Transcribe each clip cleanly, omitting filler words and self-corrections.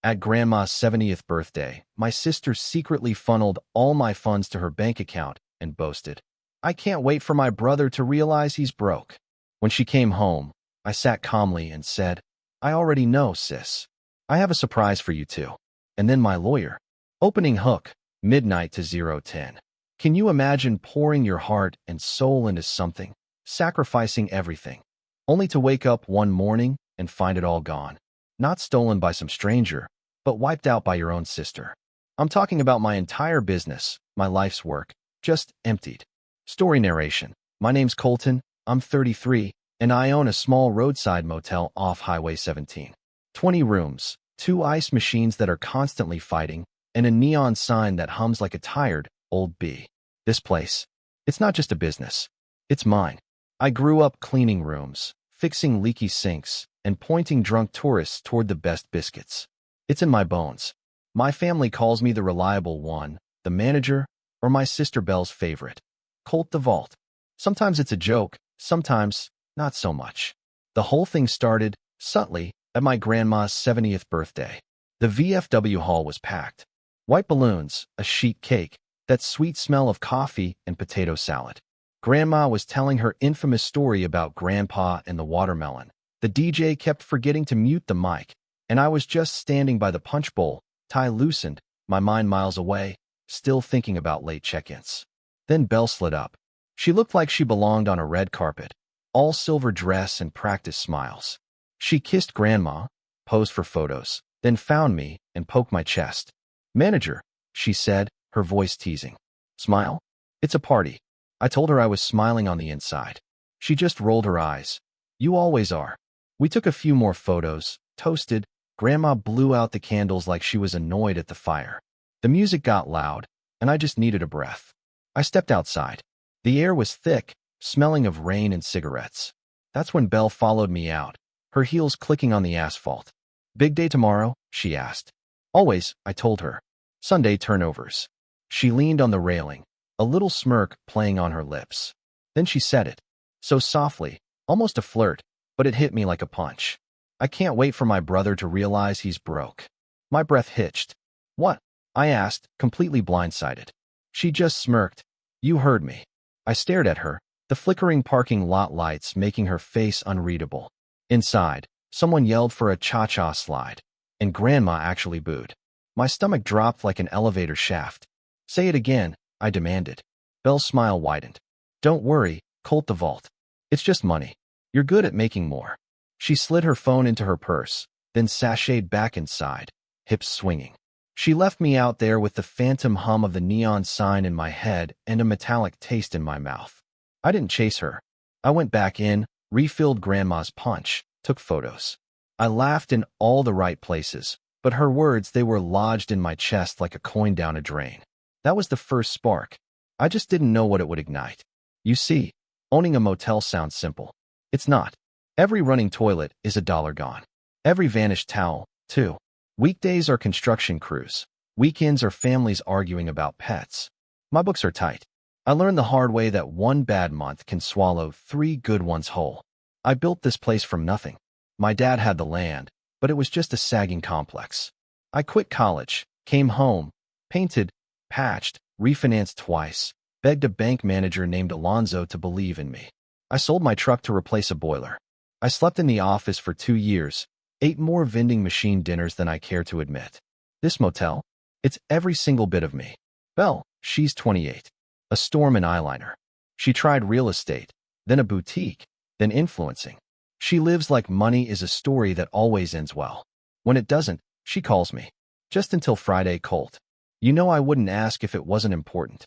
At Grandma's 70th birthday, my sister secretly funneled all my funds to her bank account and boasted, "I can't wait for my brother to realize he's broke." When she came home, I sat calmly and said, "I already know, sis. I have a surprise for you too." And then my lawyer. Opening hook, midnight to 0:10. Can you imagine pouring your heart and soul into something, sacrificing everything, only to wake up one morning and find it all gone? Not stolen by some stranger, but wiped out by your own sister. I'm talking about my entire business, my life's work, just emptied. Story narration. My name's Colton, I'm 33, and I own a small roadside motel off Highway 17. 20 rooms, 2 ice machines that are constantly fighting, and a neon sign that hums like a tired, old bee. This place, it's not just a business. It's mine. I grew up cleaning rooms, fixing leaky sinks, and pointing drunk tourists toward the best biscuits. It's in my bones. My family calls me the reliable one, the manager, or my sister Belle's favorite, Colt the Vault. Sometimes it's a joke, sometimes not so much. The whole thing started, subtly, at my grandma's 70th birthday. The VFW hall was packed. White balloons, a sheet cake, that sweet smell of coffee and potato salad. Grandma was telling her infamous story about Grandpa and the watermelon. The DJ kept forgetting to mute the mic, and I was just standing by the punch bowl, tie loosened, my mind miles away, still thinking about late check-ins. Then Belle slid up. She looked like she belonged on a red carpet, all silver dress and practiced smiles. She kissed Grandma, posed for photos, then found me and poked my chest. "Manager," she said, her voice teasing. "Smile? It's a party." I told her I was smiling on the inside. She just rolled her eyes. "You always are." We took a few more photos, toasted. Grandma blew out the candles like she was annoyed at the fire. The music got loud, and I just needed a breath. I stepped outside. The air was thick, smelling of rain and cigarettes. That's when Belle followed me out, her heels clicking on the asphalt. "Big day tomorrow?" she asked. "Always," I told her. "Sunday turnovers." She leaned on the railing, a little smirk playing on her lips. Then she said it, so softly, almost a flirt, but it hit me like a punch. "I can't wait for my brother to realize he's broke." My breath hitched. "What?" I asked, completely blindsided. She just smirked. "You heard me." I stared at her, the flickering parking lot lights making her face unreadable. Inside, someone yelled for a cha-cha slide, and Grandma actually booed. My stomach dropped like an elevator shaft. "Say it again," I demanded. Belle's smile widened. "Don't worry, Colt the Vault. It's just money. You're good at making more." She slid her phone into her purse, then sashayed back inside, hips swinging. She left me out there with the phantom hum of the neon sign in my head and a metallic taste in my mouth. I didn't chase her. I went back in, refilled Grandma's punch, took photos. I laughed in all the right places, but her words, they were lodged in my chest like a coin down a drain. That was the first spark. I just didn't know what it would ignite. You see, owning a motel sounds simple. It's not. Every running toilet is $1 gone. Every vanished towel, too. Weekdays are construction crews. Weekends are families arguing about pets. My books are tight. I learned the hard way that one bad month can swallow 3 good ones whole. I built this place from nothing. My dad had the land, but it was just a sagging complex. I quit college, came home, painted, patched, refinanced twice, begged a bank manager named Alonzo to believe in me. I sold my truck to replace a boiler. I slept in the office for 2 years, ate more vending machine dinners than I care to admit. This motel? It's every single bit of me. Belle, she's 28. A storm in eyeliner. She tried real estate, then a boutique, then influencing. She lives like money is a story that always ends well. When it doesn't, she calls me. Just until Friday, Colt. You know I wouldn't ask if it wasn't important.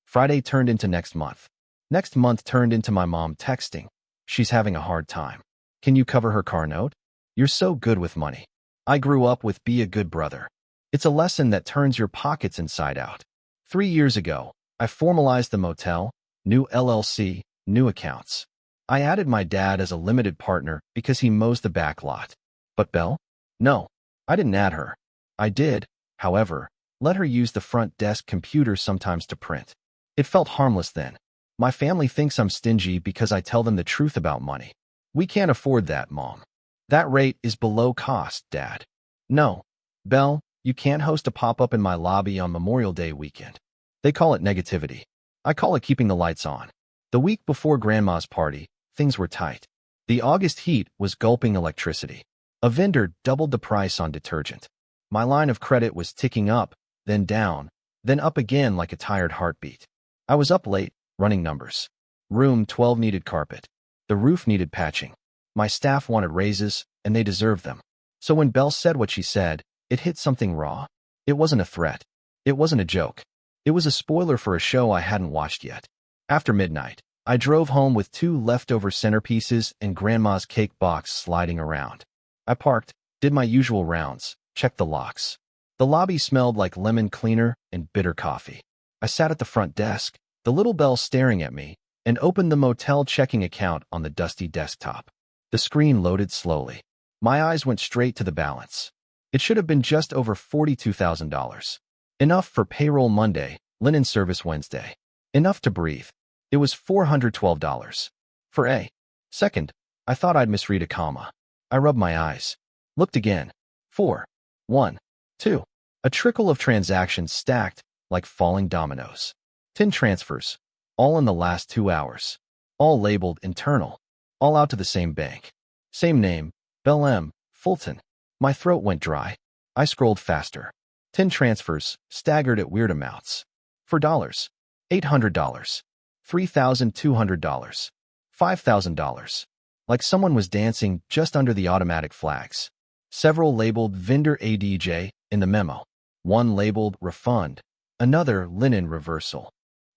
Friday turned into next month. Next month turned into my mom texting. She's having a hard time. Can you cover her car note? You're so good with money. I grew up with be a good brother. It's a lesson that turns your pockets inside out. 3 years ago, I formalized the motel, new LLC, new accounts. I added my dad as a limited partner because he mows the back lot. But Belle? No, I didn't add her. I did, however, let her use the front desk computer sometimes to print. It felt harmless then. My family thinks I'm stingy because I tell them the truth about money. We can't afford that, Mom. That rate is below cost, Dad. No. Belle, you can't host a pop-up in my lobby on Memorial Day weekend. They call it negativity. I call it keeping the lights on. The week before Grandma's party, things were tight. The August heat was gulping electricity. A vendor doubled the price on detergent. My line of credit was ticking up, then down, then up again like a tired heartbeat. I was up late, running numbers. Room 12 needed carpet. The roof needed patching. My staff wanted raises, and they deserved them. So when Belle said what she said, it hit something raw. It wasn't a threat. It wasn't a joke. It was a spoiler for a show I hadn't watched yet. After midnight, I drove home with 2 leftover centerpieces and Grandma's cake box sliding around. I parked, did my usual rounds, checked the locks. The lobby smelled like lemon cleaner and bitter coffee. I sat at the front desk, the little Belle staring at me, and opened the motel checking account on the dusty desktop. The screen loaded slowly. My eyes went straight to the balance. It should have been just over $42,000. Enough for payroll Monday, linen service Wednesday. Enough to breathe. It was $412. For a second, I thought I'd misread a comma. I rubbed my eyes. Looked again. 4, 1, 2. A trickle of transactions stacked like falling dominoes. 10 transfers, all in the last 2 hours. All labeled internal. All out to the same bank. Same name, Belle M. Fulton. My throat went dry. I scrolled faster. 10 transfers, staggered at weird amounts. For dollars. $800. $3,200. $5,000. Like someone was dancing just under the automatic flags. Several labeled vendor ADJ in the memo. One labeled refund. Another linen reversal.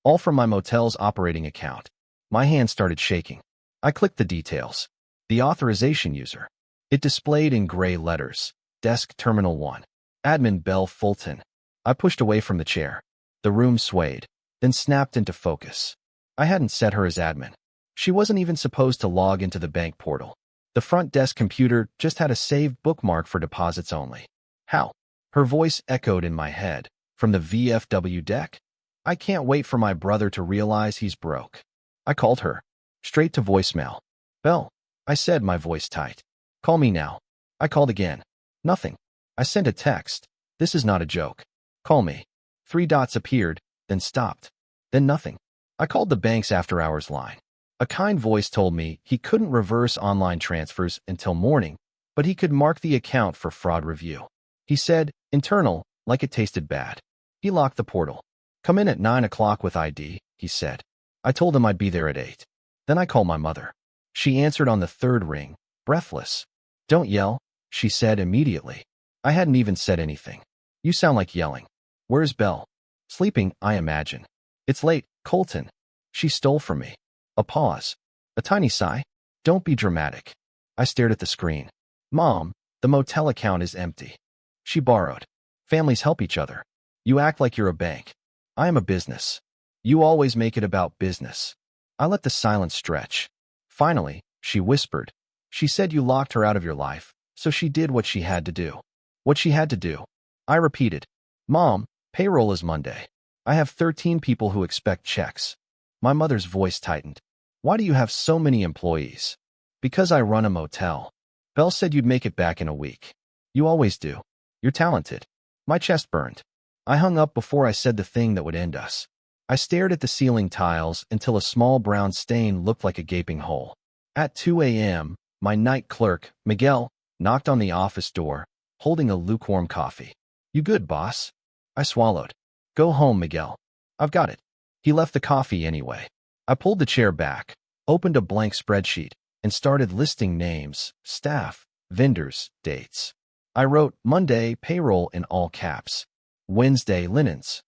All from my motel's operating account. My hand started shaking. I clicked the details. The authorization user. It displayed in gray letters. Desk Terminal 1. Admin Belle Fulton. I pushed away from the chair. The room swayed, then snapped into focus. I hadn't set her as admin. She wasn't even supposed to log into the bank portal. The front desk computer just had a saved bookmark for deposits only. How? Her voice echoed in my head. From the VFW deck? I can't wait for my brother to realize he's broke. I called her. Straight to voicemail. Belle, I said, my voice tight. Call me now. I called again. Nothing. I sent a text. This is not a joke. Call me. 3 dots appeared, then stopped. Then nothing. I called the bank's after-hours line. A kind voice told me he couldn't reverse online transfers until morning, but he could mark the account for fraud review. He said, internal, like it tasted bad. He locked the portal. Come in at 9 o'clock with ID, he said. I told him I'd be there at 8. Then I called my mother. She answered on the 3rd ring, breathless. Don't yell, she said immediately. I hadn't even said anything. You sound like yelling. Where's Belle? Sleeping, I imagine. It's late, Colton. She stole from me. A pause. A tiny sigh. Don't be dramatic. I stared at the screen. Mom, the motel account is empty. She borrowed. Families help each other. You act like you're a bank. I am a business. You always make it about business. I let the silence stretch. Finally, she whispered. She said you locked her out of your life, so she did what she had to do. What she had to do. I repeated. Mom, payroll is Monday. I have 13 people who expect checks. My mother's voice tightened. Why do you have so many employees? Because I run a motel. Belle said you'd make it back in a week. You always do. You're talented. My chest burned. I hung up before I said the thing that would end us. I stared at the ceiling tiles until a small brown stain looked like a gaping hole. At 2 a.m., my night clerk, Miguel, knocked on the office door, holding a lukewarm coffee. You good, boss? I swallowed. Go home, Miguel. I've got it. He left the coffee anyway. I pulled the chair back, opened a blank spreadsheet, and started listing names, staff, vendors, dates. I wrote Monday payroll in all caps, Wednesday linens,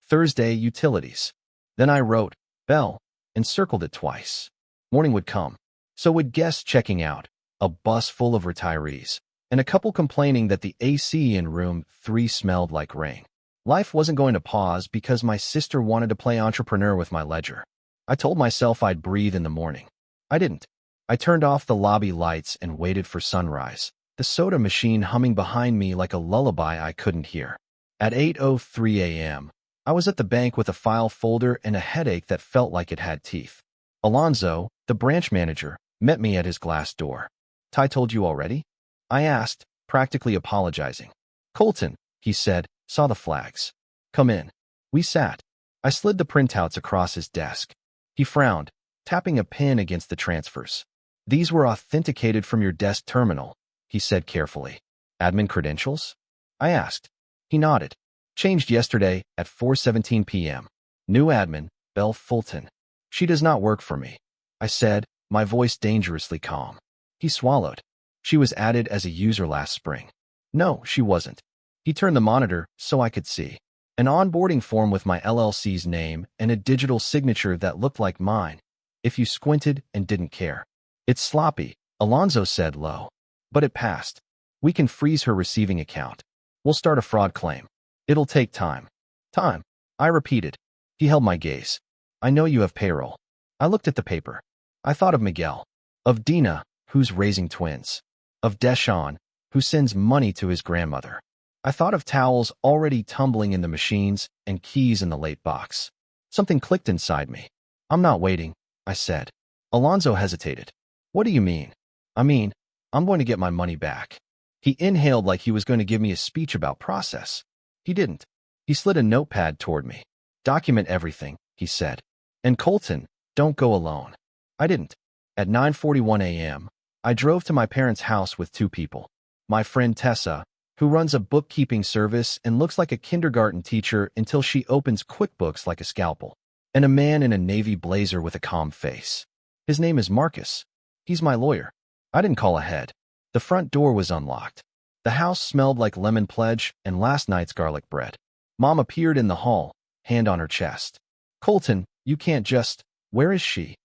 Thursday utilities. Then I wrote Belle and circled it twice. Morning would come. So would guests checking out, a bus full of retirees, and a couple complaining that the AC in room 3 smelled like rain. Life wasn't going to pause because my sister wanted to play entrepreneur with my ledger. I told myself I'd breathe in the morning. I didn't. I turned off the lobby lights and waited for sunrise, the soda machine humming behind me like a lullaby I couldn't hear. At 8:03 a.m., I was at the bank with a file folder and a headache that felt like it had teeth. Alonzo, the branch manager, met me at his glass door. Ty told you already? I asked, practically apologizing. Colton, he said, saw the flags. Come in. We sat. I slid the printouts across his desk. He frowned, tapping a pen against the transfers. These were authenticated from your desk terminal, he said carefully. Admin credentials? I asked. He nodded. Changed yesterday at 4:17 p.m. New admin, Belle Fulton. She does not work for me, I said, my voice dangerously calm. He swallowed. She was added as a user last spring. No, she wasn't. He turned the monitor so I could see. An onboarding form with my LLC's name and a digital signature that looked like mine, if you squinted and didn't care. It's sloppy, Alonzo said low. But it passed. We can freeze her receiving account. We'll start a fraud claim. It'll take time. Time, I repeated. He held my gaze. I know you have payroll. I looked at the paper. I thought of Miguel. Of Dina, who's raising twins. Of Deshawn, who sends money to his grandmother. I thought of towels already tumbling in the machines and keys in the late box. Something clicked inside me. I'm not waiting, I said. Alonzo hesitated. What do you mean? I mean, I'm going to get my money back. He inhaled like he was going to give me a speech about process. He didn't. He slid a notepad toward me. Document everything, he said. And Colton, don't go alone. I didn't. At 9:41 a.m., I drove to my parents' house with two people. My friend Tessa, who runs a bookkeeping service and looks like a kindergarten teacher until she opens QuickBooks like a scalpel, and a man in a navy blazer with a calm face. His name is Marcus. He's my lawyer. I didn't call ahead. The front door was unlocked. The house smelled like lemon pledge and last night's garlic bread. Mom appeared in the hall, hand on her chest. Colton, you can't just... Where is she?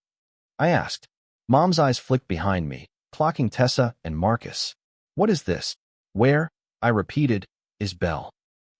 I asked. Mom's eyes flicked behind me, clocking Tessa and Marcus. What is this? Where, I repeated, is Belle?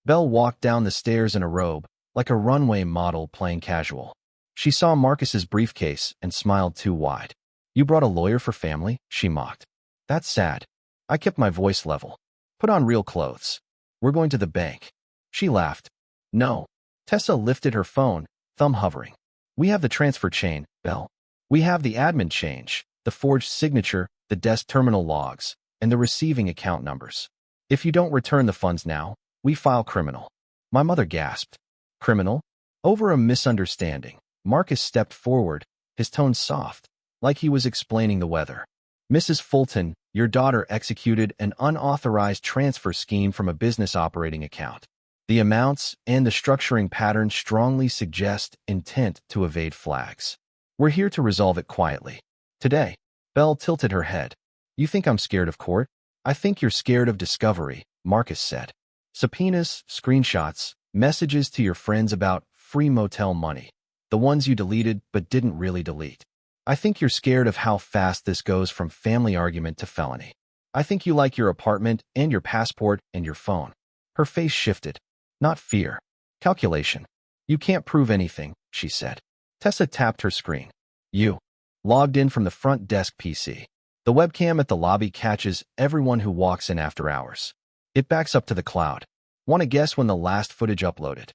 Belle walked down the stairs in a robe, like a runway model playing casual. She saw Marcus's briefcase and smiled too wide. You brought a lawyer for family? She mocked. That's sad. I kept my voice level. Put on real clothes. We're going to the bank. She laughed. No. Tessa lifted her phone, thumb hovering. We have the transfer chain, Belle. We have the admin change, the forged signature, the desk terminal logs, and the receiving account numbers. If you don't return the funds now, we file criminal. My mother gasped. Criminal? Over a misunderstanding, Marcus stepped forward, his tone soft, like he was explaining the weather. Mrs. Fulton, your daughter executed an unauthorized transfer scheme from a business operating account. The amounts and the structuring pattern strongly suggest intent to evade flags. We're here to resolve it quietly. Today, Belle tilted her head. You think I'm scared of court? I think you're scared of discovery, Marcus said. Subpoenas, screenshots, messages to your friends about free motel money. The ones you deleted but didn't really delete. I think you're scared of how fast this goes from family argument to felony. I think you like your apartment and your passport and your phone. Her face shifted. Not fear. Calculation. You can't prove anything, she said. Tessa tapped her screen. You. Logged in from the front desk PC. The webcam at the lobby catches everyone who walks in after hours. It backs up to the cloud. Want to guess when the last footage uploaded?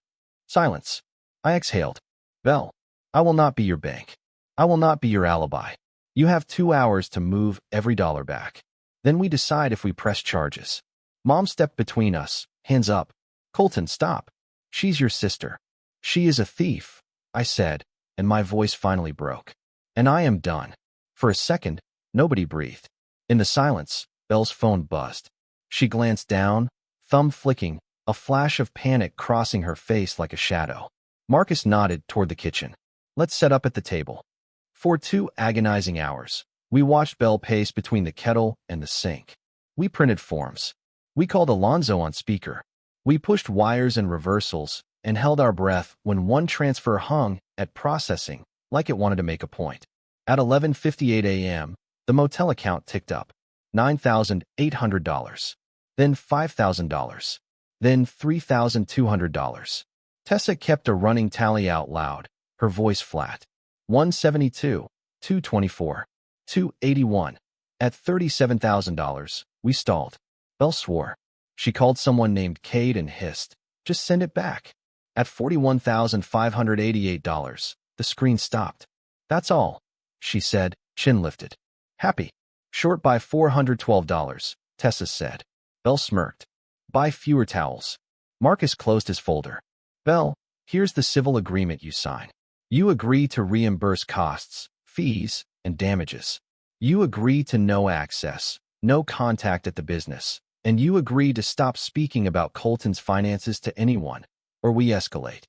Silence. I exhaled. Belle, I will not be your bank. I will not be your alibi. You have 2 hours to move every dollar back. Then we decide if we press charges. Mom stepped between us, hands up. Colton, stop. She's your sister. She is a thief, I said, and my voice finally broke. And I am done. For a second, nobody breathed. In the silence, Belle's phone buzzed. She glanced down, thumb flicking, a flash of panic crossing her face like a shadow. Marcus nodded toward the kitchen. Let's set up at the table. For 2 agonizing hours, we watched Belle pace between the kettle and the sink. We printed forms. We called Alonzo on speaker. We pushed wires and reversals and held our breath when one transfer hung at processing like it wanted to make a point. At 11:58 a.m., the motel account ticked up. $9,800. Then $5,000. Then $3,200. Tessa kept a running tally out loud, her voice flat. 172, 224, 281. At $37,000, we stalled. Belle swore. She called someone named Cade and hissed, just send it back. At $41,588, the screen stopped. That's all, she said, chin lifted. Happy. Short by $412, Tessa said. Belle smirked. buy fewer towels. Marcus closed his folder. Belle, here's the civil agreement you sign. You agree to reimburse costs, fees, and damages. You agree to no access, no contact at the business, and you agree to stop speaking about Colton's finances to anyone, or we escalate.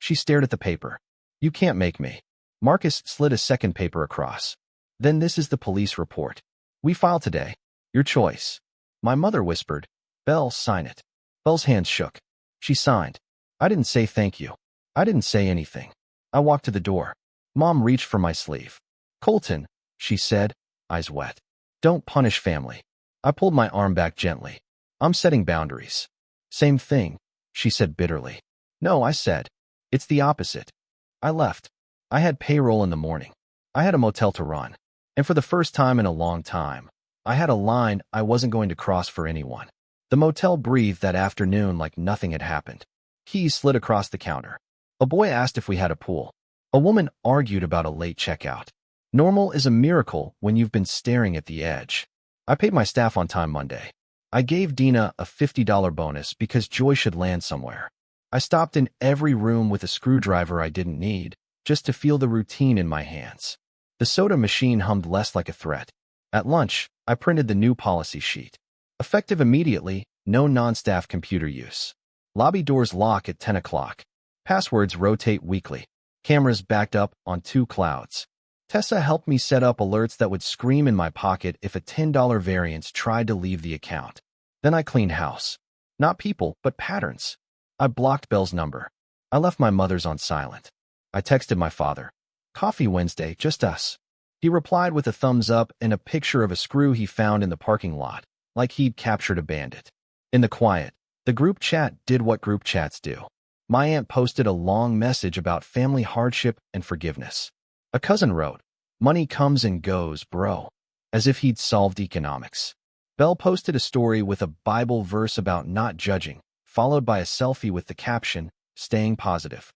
She stared at the paper. You can't make me. Marcus slid a second paper across. Then this is the police report. We file today. Your choice. My mother whispered, Belle, sign it. Belle's hands shook. She signed. I didn't say thank you. I didn't say anything. I walked to the door. Mom reached for my sleeve. Colton, she said, eyes wet. Don't punish family. I pulled my arm back gently. I'm setting boundaries. Same thing, she said bitterly. No, I said. It's the opposite. I left. I had payroll in the morning. I had a motel to run. And for the first time in a long time, I had a line I wasn't going to cross for anyone. The motel breathed that afternoon like nothing had happened. Keys slid across the counter. A boy asked if we had a pool. A woman argued about a late checkout. Normal is a miracle when you've been staring at the edge. I paid my staff on time Monday. I gave Dina a $50 bonus because Joy should land somewhere. I stopped in every room with a screwdriver I didn't need, just to feel the routine in my hands. The soda machine hummed less like a threat. At lunch, I printed the new policy sheet. Effective immediately, no non-staff computer use. Lobby doors lock at 10 o'clock. Passwords rotate weekly. Cameras backed up on 2 clouds. Tessa helped me set up alerts that would scream in my pocket if a $10 variance tried to leave the account. Then I cleaned house. Not people, but patterns. I blocked Belle's number. I left my mother's on silent. I texted my father. Coffee Wednesday, just us. He replied with a thumbs up and a picture of a screw he found in the parking lot, like he'd captured a bandit. In the quiet, the group chat did what group chats do. My aunt posted a long message about family hardship and forgiveness. A cousin wrote, money comes and goes, bro, as if he'd solved economics. Belle posted a story with a Bible verse about not judging, followed by a selfie with the caption, staying positive.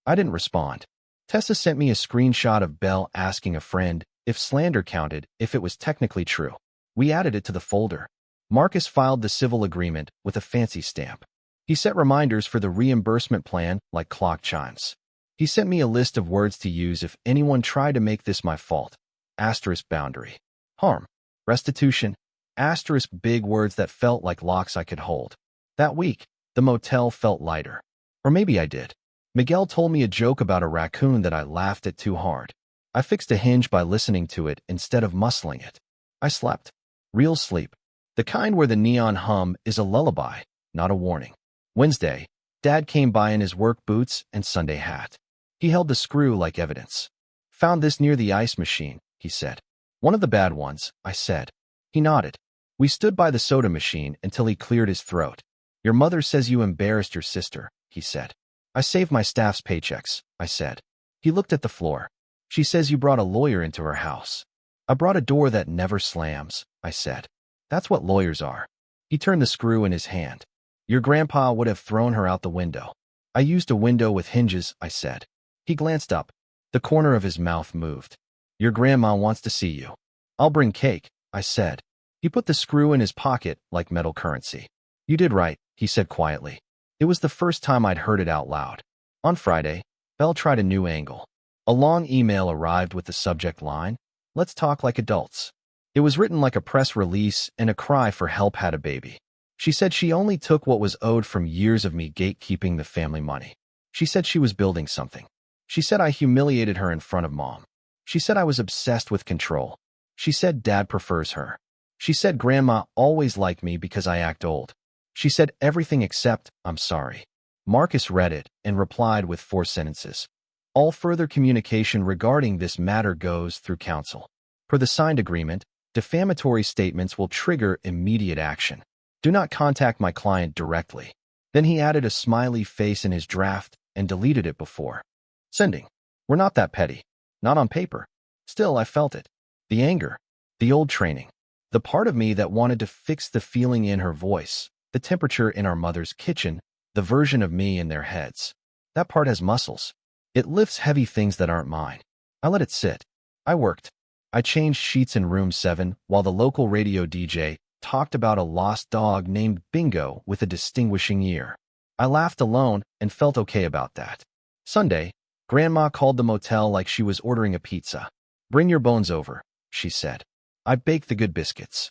I didn't respond. Tessa sent me a screenshot of Belle asking a friend if slander counted if it was technically true. We added it to the folder. Marcus filed the civil agreement with a fancy stamp. He set reminders for the reimbursement plan like clock chimes. He sent me a list of words to use if anyone tried to make this my fault. Asterisk boundary. Harm. Restitution. Asterisk big words that felt like locks I could hold. That week, the motel felt lighter. Or maybe I did. Miguel told me a joke about a raccoon that I laughed at too hard. I fixed a hinge by listening to it instead of muscling it. I slept. Real sleep. The kind where the neon hum is a lullaby, not a warning. Wednesday, Dad came by in his work boots and Sunday hat. He held the screw like evidence. Found this near the ice machine, he said. One of the bad ones, I said. He nodded. We stood by the soda machine until he cleared his throat. Your mother says you embarrassed your sister, he said. I saved my staff's paychecks, I said. He looked at the floor. She says you brought a lawyer into her house. I brought a door that never slams, I said. That's what lawyers are. He turned the screw in his hand. Your grandpa would have thrown her out the window. I used a window with hinges, I said. He glanced up. The corner of his mouth moved. Your grandma wants to see you. I'll bring cake, I said. He put the screw in his pocket like metal currency. You did right, he said quietly. It was the first time I'd heard it out loud. On Friday, Belle tried a new angle. A long email arrived with the subject line, let's talk like adults. It was written like a press release and a cry for help had a baby. She said she only took what was owed from years of me gatekeeping the family money. She said she was building something. She said I humiliated her in front of Mom. She said I was obsessed with control. She said Dad prefers her. She said Grandma always liked me because I act old. She said everything except, I'm sorry. Marcus read it and replied with 4 sentences. All further communication regarding this matter goes through counsel. Per the signed agreement, defamatory statements will trigger immediate action. Do not contact my client directly. Then he added a smiley face in his draft and deleted it before sending. We're not that petty. Not on paper. Still, I felt it. The anger. The old training. The part of me that wanted to fix the feeling in her voice, the temperature in our mother's kitchen, the version of me in their heads. That part has muscles. It lifts heavy things that aren't mine. I let it sit. I worked. I changed sheets in room 7 while the local radio DJ talked about a lost dog named Bingo with a distinguishing ear. I laughed alone and felt okay about that. Sunday, Grandma called the motel like she was ordering a pizza. "Bring your bones over," she said. "I baked the good biscuits."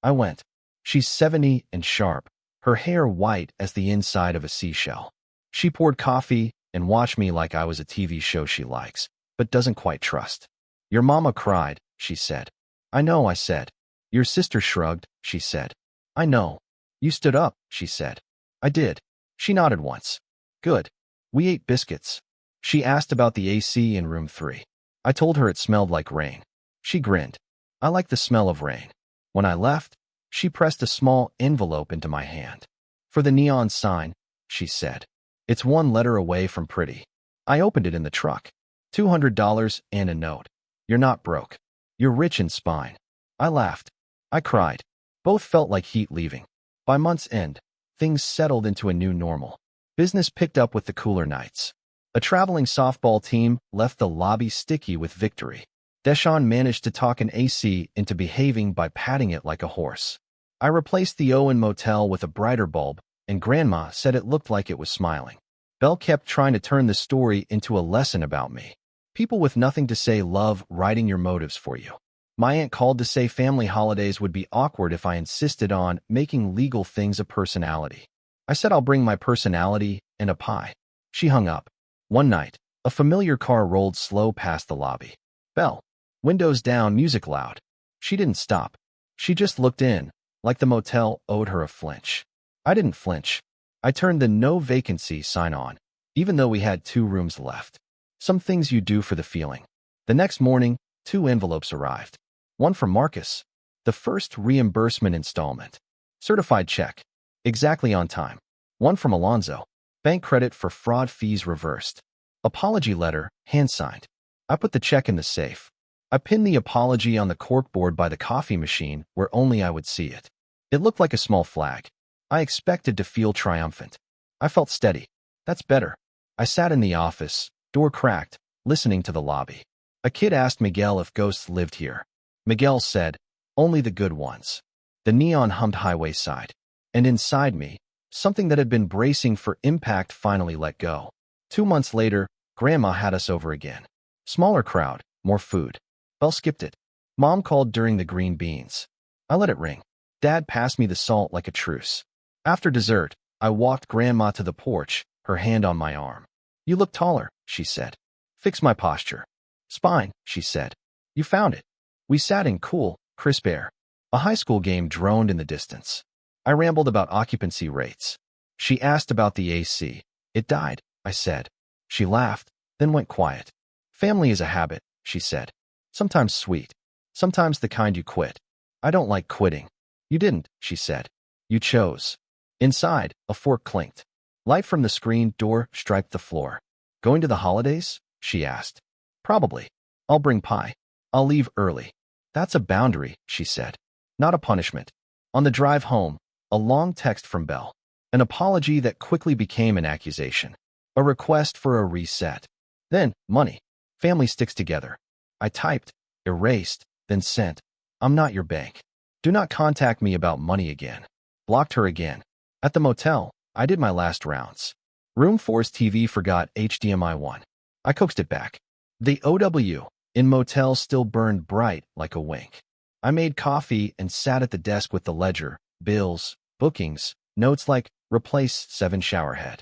I went. She's 70 and sharp, her hair white as the inside of a seashell. She poured coffee and watched me like I was a TV show she likes, but doesn't quite trust. "Your mama cried," she said. "I know," I said. "Your sister shrugged," she said. "I know." "You stood up," she said. "I did." She nodded once. "Good." We ate biscuits. She asked about the AC in room 3. I told her it smelled like rain. She grinned. I like the smell of rain. When I left, she pressed a small envelope into my hand. "For the neon sign," she said. "It's one letter away from pretty." I opened it in the truck. $200 and a note. "You're not broke. You're rich in spine." I laughed. I cried. Both felt like heat leaving. By month's end, things settled into a new normal. Business picked up with the cooler nights. A traveling softball team left the lobby sticky with victory. Deshaun managed to talk an AC into behaving by patting it like a horse. I replaced the Owen Motel with a brighter bulb, and Grandma said it looked like it was smiling. Belle kept trying to turn the story into a lesson about me. People with nothing to say love writing your motives for you. My aunt called to say family holidays would be awkward if I insisted on making legal things a personality. I said I'll bring my personality and a pie. She hung up. One night, a familiar car rolled slow past the lobby. Belle. Windows down, music loud. She didn't stop. She just looked in, like the motel owed her a flinch. I didn't flinch. I turned the no vacancy sign on, even though we had 2 rooms left. Some things you do for the feeling. The next morning, 2 envelopes arrived. One from Marcus. The first reimbursement installment. Certified check. Exactly on time. One from Alonzo. Bank credit for fraud fees reversed. Apology letter, hand-signed. I put the check in the safe. I pinned the apology on the corkboard by the coffee machine where only I would see it. It looked like a small flag. I expected to feel triumphant. I felt steady. That's better. I sat in the office, door cracked, listening to the lobby. A kid asked Miguel if ghosts lived here. Miguel said, "Only the good ones." The neon hummed highway side. And inside me, something that had been bracing for impact finally let go. 2 months later, Grandma had us over again. Smaller crowd, more food. Belle skipped it. Mom called during the green beans. I let it ring. Dad passed me the salt like a truce. After dessert, I walked Grandma to the porch, her hand on my arm. "You look taller," she said. "Fix my posture." "Spine," she said. "You found it." We sat in cool, crisp air. A high school game droned in the distance. I rambled about occupancy rates. She asked about the AC. "It died," I said. She laughed, then went quiet. "Family is a habit," she said. "Sometimes sweet. Sometimes the kind you quit." "I don't like quitting." "You didn't," she said. "You chose." Inside, a fork clinked. Light from the screen door striped the floor. "Going to the holidays?" she asked. "Probably. I'll bring pie. I'll leave early." "That's a boundary," she said. "Not a punishment." On the drive home, a long text from Belle. An apology that quickly became an accusation. A request for a reset. Then, money. Family sticks together. I typed, erased, then sent. "I'm not your bank. Do not contact me about money again." Blocked her again. At the motel, I did my last rounds. Room 4's TV forgot HDMI 1. I coaxed it back. The OW in motel still burned bright like a wink. I made coffee and sat at the desk with the ledger, bills, bookings, notes like replace 7 showerhead.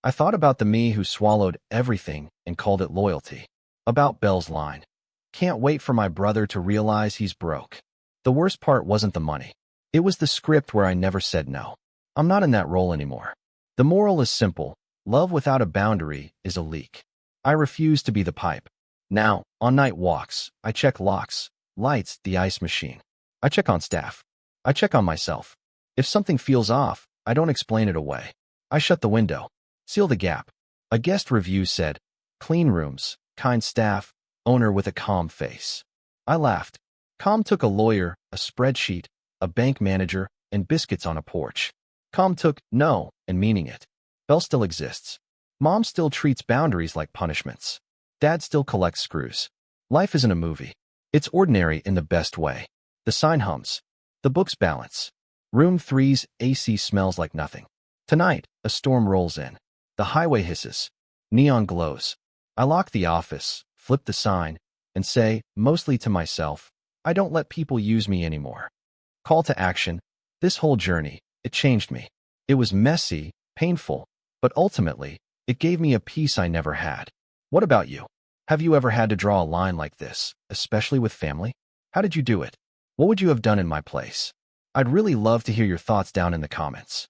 I thought about the me who swallowed everything and called it loyalty. About Belle's line. "Can't wait for my brother to realize he's broke." The worst part wasn't the money. It was the script where I never said no. I'm not in that role anymore. The moral is simple. Love without a boundary is a leak. I refuse to be the pipe. Now, on night walks, I check locks, lights, the ice machine. I check on staff. I check on myself. If something feels off, I don't explain it away. I shut the window. Seal the gap. A guest review said, "Clean rooms, kind staff, owner with a calm face." I laughed. Calm took a lawyer, a spreadsheet, a bank manager, and biscuits on a porch. Calm took no and meaning it. Belle still exists. Mom still treats boundaries like punishments. Dad still collects screws. Life isn't a movie. It's ordinary in the best way. The sign hums. The books balance. Room 3's AC smells like nothing. Tonight, a storm rolls in. The highway hisses. Neon glows. I lock the office, flip the sign, and say, mostly to myself, I don't let people use me anymore. Call to action. This whole journey, it changed me. It was messy, painful, but ultimately, it gave me a peace I never had. What about you? Have you ever had to draw a line like this, especially with family? How did you do it? What would you have done in my place? I'd really love to hear your thoughts down in the comments.